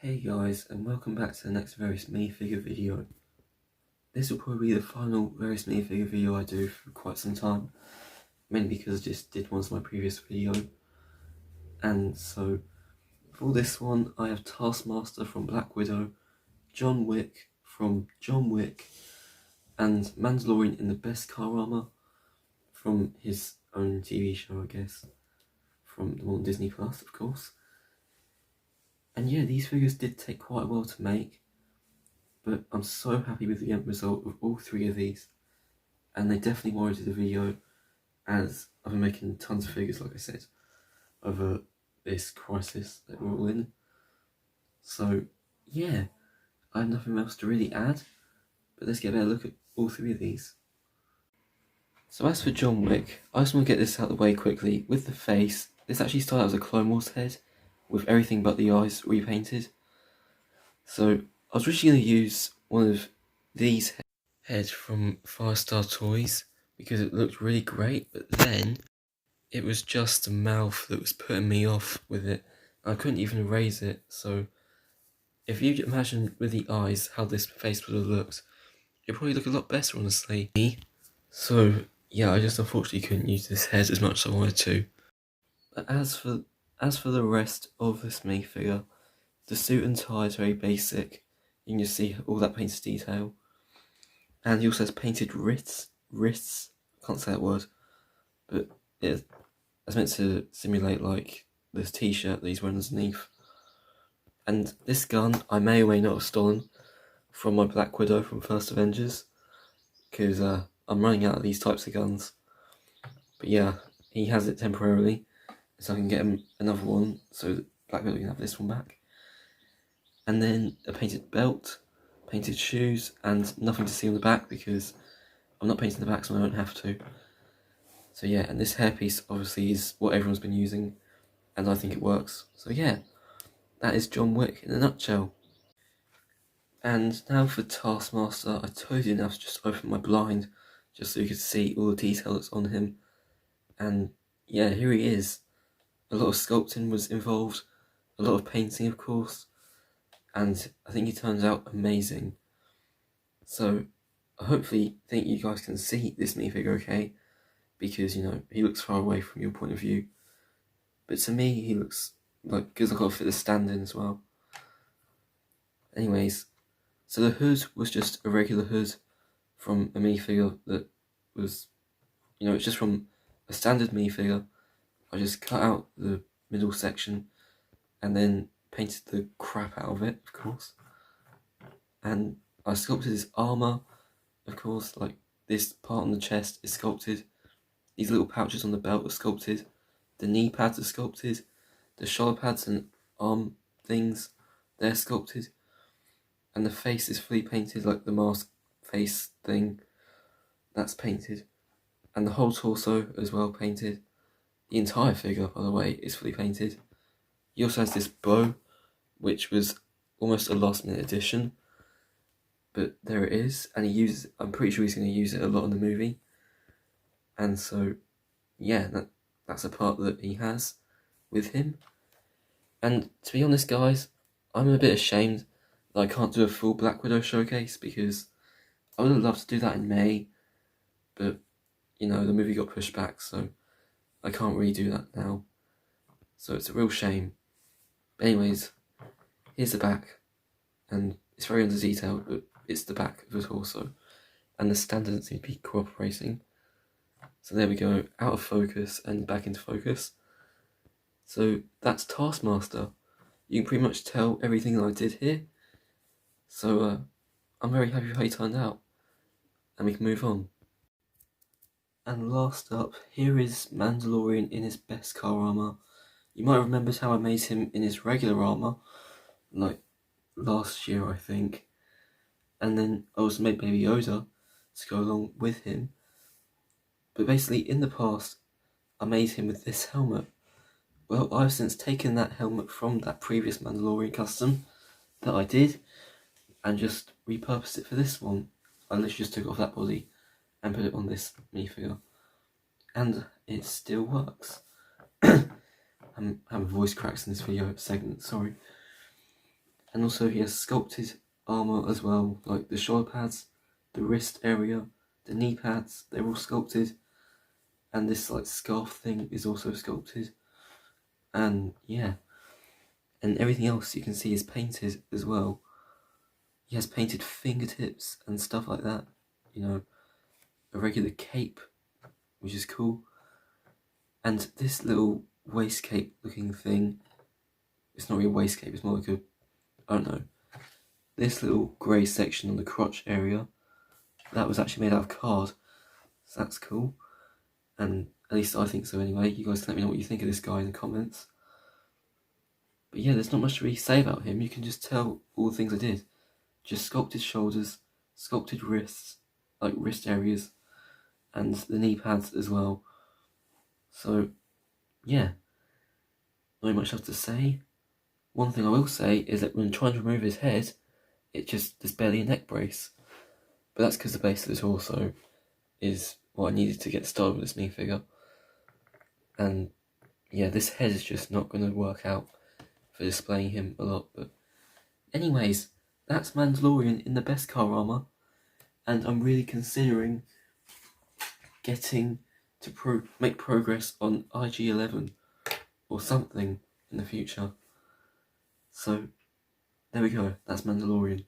Hey guys, and welcome back to the next various minifigure video. This will probably be the final various minifigure video I do for quite some time, mainly because I just did one of my previous video. And so, for this one, I have Taskmaster from Black Widow, John Wick from John Wick, and Mandalorian in the Beskar armor from his own TV show, I guess, from the one on Disney Plus, of course. And yeah, these figures did take quite a while to make, but I'm so happy with the end result of all three of these, and they definitely warranted a video, as I've been making tons of figures, like I said, over this crisis that we're all in. So yeah, I have nothing else to really add, but let's get a better look at all three of these. So as for John Wick, I just want to get this out of the way quickly. With the face, this actually started out as a Clone Wars head, with everything but the eyes repainted. So I was originally going to use one of these heads from Firestar Toys because it looked really great, but then it was just the mouth that was putting me off with it. I couldn't even erase it, so if you imagine with the eyes how this face would have looked, it'd probably look a lot better, honestly. So yeah, I just unfortunately couldn't use this head as much as I wanted to. But as for the rest of this minifigure, the suit and tie is very basic. You can just see all that painted detail. And he also has painted wrists. I can't say that word, but it's meant to simulate like this t-shirt that he's wearing underneath. And this gun I may or may not have stolen from my Black Widow from First Avengers, because I'm running out of these types of guns. But yeah, he has it temporarily, so I can get him another one, so that Black Widow can have this one back. And then a painted belt, painted shoes, and nothing to see on the back because I'm not painting the back, so I don't have to. So yeah, and this hairpiece obviously is what everyone's been using, and I think it works. So yeah, that is John Wick in a nutshell. And now for Taskmaster, I told you enough to just open my blind, just so you could see all the detail that's on him. And yeah, here he is. A lot of sculpting was involved, a lot of painting of course, and I think he turns out amazing. So I hopefully think you guys can see this minifigure okay, because, you know, he looks far away from your point of view. But to me, he looks like, because I've got to fit the stand in as well. Anyways, so the hood was just a regular hood from a minifigure that was, you know, it's just from a standard minifigure. I just cut out the middle section and then painted the crap out of it, of course. And I sculpted his armour, of course, like this part on the chest is sculpted. These little pouches on the belt are sculpted. The knee pads are sculpted. The shoulder pads and arm things, they're sculpted. And the face is fully painted, like the mask face thing, that's painted. And the whole torso as well painted. The entire figure, by the way, is fully painted. He also has this bow, which was almost a last minute addition. But there it is, and I'm pretty sure he's going to use it a lot in the movie. And so, yeah, that's a part that he has with him. And to be honest, guys, I'm a bit ashamed that I can't do a full Black Widow showcase, because I would have loved to do that in May, but, you know, the movie got pushed back, so I can't really do that now. So it's a real shame. But anyways, here's the back, and it's very under detailed, but it's the back of the torso, and the stand doesn't seem to be cooperating. So there we go, out of focus and back into focus. So that's Taskmaster. You can pretty much tell everything that I did here. So I'm very happy with how he turned out. And we can move on. And last up, here is Mandalorian in his Beskar armour. You might have remembered how I made him in his regular armour, like last year I think. And then I also made Baby Yoda to go along with him. But basically, in the past, I made him with this helmet. Well, I've since taken that helmet from that previous Mandalorian custom that I did, and just repurposed it for this one. I literally just took off that body and put it on this minifigure. And it still works. I'm having voice cracks in this video segment, sorry. And also he has sculpted armour as well, like the shoulder pads, the wrist area, the knee pads, they're all sculpted. And this like scarf thing is also sculpted. And yeah, and everything else you can see is painted as well. He has painted fingertips and stuff like that, you know, a regular cape, which is cool. And this little waist cape looking thing, it's not really a waist cape, it's more like a, I don't know, this little grey section on the crotch area, that was actually made out of card, so that's cool. And at least I think so anyway. You guys can let me know what you think of this guy in the comments. But yeah, there's not much to really say about him. You can just tell all the things I did. Just sculpted shoulders, sculpted wrists, like wrist areas, and the knee pads as well. So yeah, not much else to say. One thing I will say is that when trying to remove his head, there's barely a neck brace. But that's because the base of the torso is what I needed to get started with this minifigure. And yeah, this head is just not going to work out for displaying him a lot. But anyways, that's Mandalorian in the Beskar armour. And I'm really considering getting to make progress on IG-11 or something in the future. So there we go, that's Mandalorian.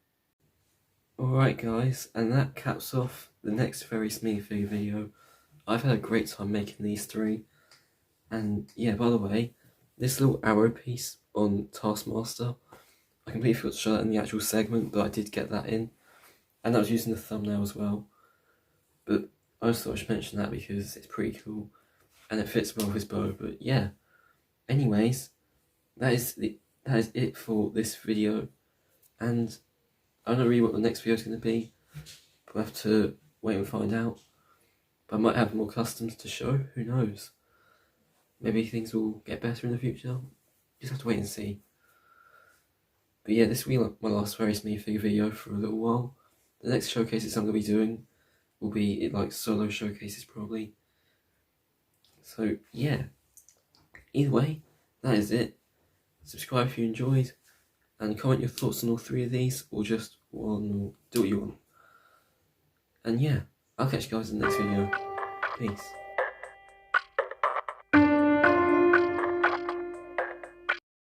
Alright guys, and that caps off the next Various minifigure video. I've had a great time making these three. And yeah, by the way, this little arrow piece on Taskmaster, I completely forgot to show that in the actual segment, but I did get that in. And that was using the thumbnail as well. But I just thought I should mention that because it's pretty cool. And it fits well with his bow, but yeah. Anyways, that is it for this video. And I don't know really what the next video is going to be. We'll have to wait and find out. But I might have more customs to show, who knows. Maybe things will get better in the future. Just have to wait and see. But yeah, this will be like my last Various minifigure video for a little while. The next showcases I'm going to be doing will be like solo showcases probably. So yeah, either way, that is it. Subscribe if you enjoyed, and comment your thoughts on all three of these, or just one, or do what you want. And yeah, I'll catch you guys in the next video. Peace.